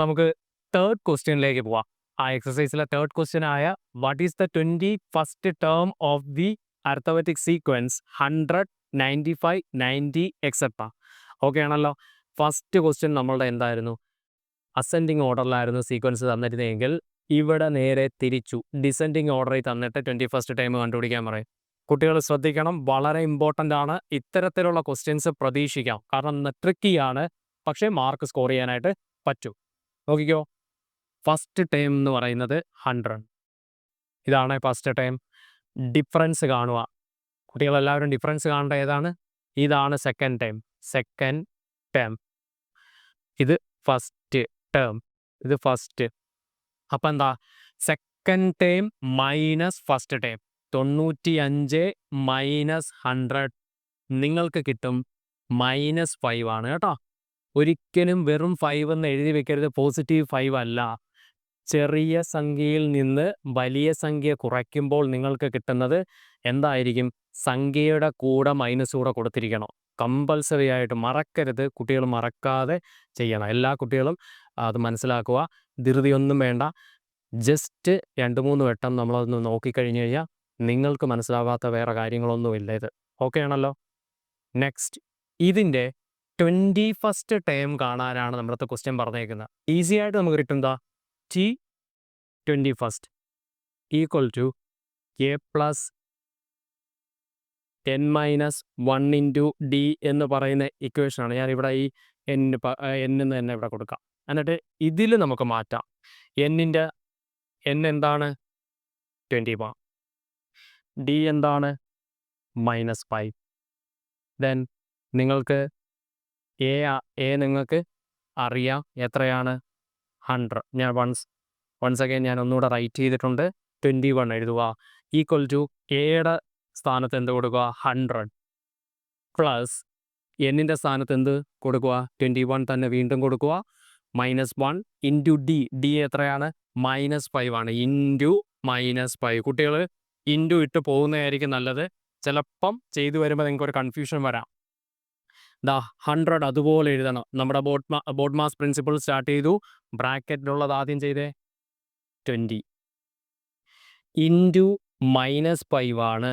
നമുക്ക് തേർഡ് ക്വസ്റ്റ്യനിലേക്ക് പോവാം. ആ എക്സസൈസിലെ തേർഡ് ക്വസ്റ്റ്യൻ ആയ what is the 21st term of the arithmetic sequence 100, 95, 90 etcetera. Okay ആണല്ലോ. ഫസ്റ്റ് ക്വസ്റ്റ്യൻ നമ്മളുടെ എന്തായിരുന്നു? അസെൻഡിങ് ഓർഡറിലായിരുന്നു സീക്വൻസ് തന്നിരുന്നെങ്കിൽ ഇവിടെ നേരെ തിരിച്ചു ഡിസെൻഡിങ് ഓർഡറിൽ തന്നിട്ട് 21st ടൈം കണ്ടുപിടിക്കാൻ പറയും. കുട്ടികൾ ശ്രദ്ധിക്കണം, വളരെ ഇമ്പോർട്ടൻ്റ് ആണ്. ഇത്തരത്തിലുള്ള ക്വസ്റ്റ്യൻസ് പ്രതീക്ഷിക്കാം, കാരണം ട്രിക്കിയാണ്, പക്ഷേ മാർക്ക് സ്കോർ ചെയ്യാനായിട്ട് പറ്റും. നോക്കിക്കോ, ഫസ്റ്റ് ടൈം എന്ന് പറയുന്നത് 100. ഇതാണ് ഫസ്റ്റ് ടൈം. ഡിഫറൻസ് കാണുക. കുട്ടികളെല്ലാവരും ഡിഫറൻസ് കാണേണ്ട ഏതാണ്? ഇതാണ് സെക്കൻഡ് ടൈം. സെക്കൻഡ് ടേം, ഇത് ഫസ്റ്റ് ടേം, ഇത് ഫസ്റ്റ്. അപ്പം എന്താ? Second term minus first term. 95 minus 100 നിങ്ങൾക്ക് കിട്ടും -5 ആണ് കേട്ടോ. ഒരിക്കലും വെറും 5 എന്ന് എഴുതി വെക്കരുത്. പോസിറ്റീവ് 5 അല്ല. ചെറിയ സംഖ്യയിൽ നിന്ന് വലിയ സംഖ്യ കുറയ്ക്കുമ്പോൾ നിങ്ങൾക്ക് കിട്ടുന്നത് എന്തായിരിക്കും? സംഖ്യയുടെ കൂടെ മൈനസ് കൂടെ കൊടുത്തിരിക്കണം. കമ്പൽസറി ആയിട്ട് മറക്കരുത്. കുട്ടികൾ മറക്കാതെ ചെയ്യണം. എല്ലാ കുട്ടികളും അത് മനസ്സിലാക്കുക. ധൃതിയൊന്നും വേണ്ട. ജസ്റ്റ് 2-3 വട്ടം നമ്മളതൊന്ന് നോക്കിക്കഴിഞ്ഞ് കഴിഞ്ഞാൽ നിങ്ങൾക്ക് മനസ്സിലാവാത്ത വേറെ കാര്യങ്ങളൊന്നുമില്ല. ഇത് ഓക്കെ ആണല്ലോ. നെക്സ്റ്റ്, ഇതിൻ്റെ 21st ടേം കാണാനാണ് നമ്മളത്തെ ക്വസ്റ്റ്യൻ പറഞ്ഞേക്കുന്നത്. ഈസി ആയിട്ട് നമുക്ക് കിട്ടുന്നതാ T21 equal to A plus n-1 into D എന്ന് പറയുന്ന ഇക്വേഷനാണ്. ഞാനിവിടെ ഈ n എന്ന് തന്നെ ഇവിടെ കൊടുക്കാം. എന്നിട്ട് ഇതിൽ നമുക്ക് മാറ്റാം. n എന്താണ്? 21. D എന്താണ്? -5. ദെൻ നിങ്ങൾക്ക് A നിങ്ങൾക്ക് അറിയാം എത്രയാണ്? 100. ഞാൻ വൺസ് അഗൈൻ ഞാൻ ഒന്നുകൂടെ റൈറ്റ് ചെയ്തിട്ടുണ്ട്. 21 എഴുതുക. ഈക്വൽ ടു എയുടെ സ്ഥാനത്ത് എന്ത് കൊടുക്കുക? 100 പ്ലസ് എന്നിൻ്റെ സ്ഥാനത്ത് എന്ത് കൊടുക്കുക? 21 തന്നെ വീണ്ടും കൊടുക്കുക. -1 ഇൻറ്റു D എത്രയാണ്? -5 ആണ്. ഇൻറ്റു -5. കുട്ടികൾ ഇൻറ്റു ഇട്ട് പോകുന്നതായിരിക്കും നല്ലത്. ചിലപ്പം ചെയ്തു വരുമ്പോൾ നിങ്ങൾക്ക് ഒരു കൺഫ്യൂഷൻ വരാം. 100 അതുപോലെ എഴുതണം. നമ്മുടെ ബോർഡ് മാസ് പ്രിൻസിപ്പിൾ സ്റ്റാർട്ട് ചെയ്തു. ബ്രാക്കറ്റിലുള്ളത് ആദ്യം ചെയ്തേ. 20 ഇൻറ്റു -5 ആണ്.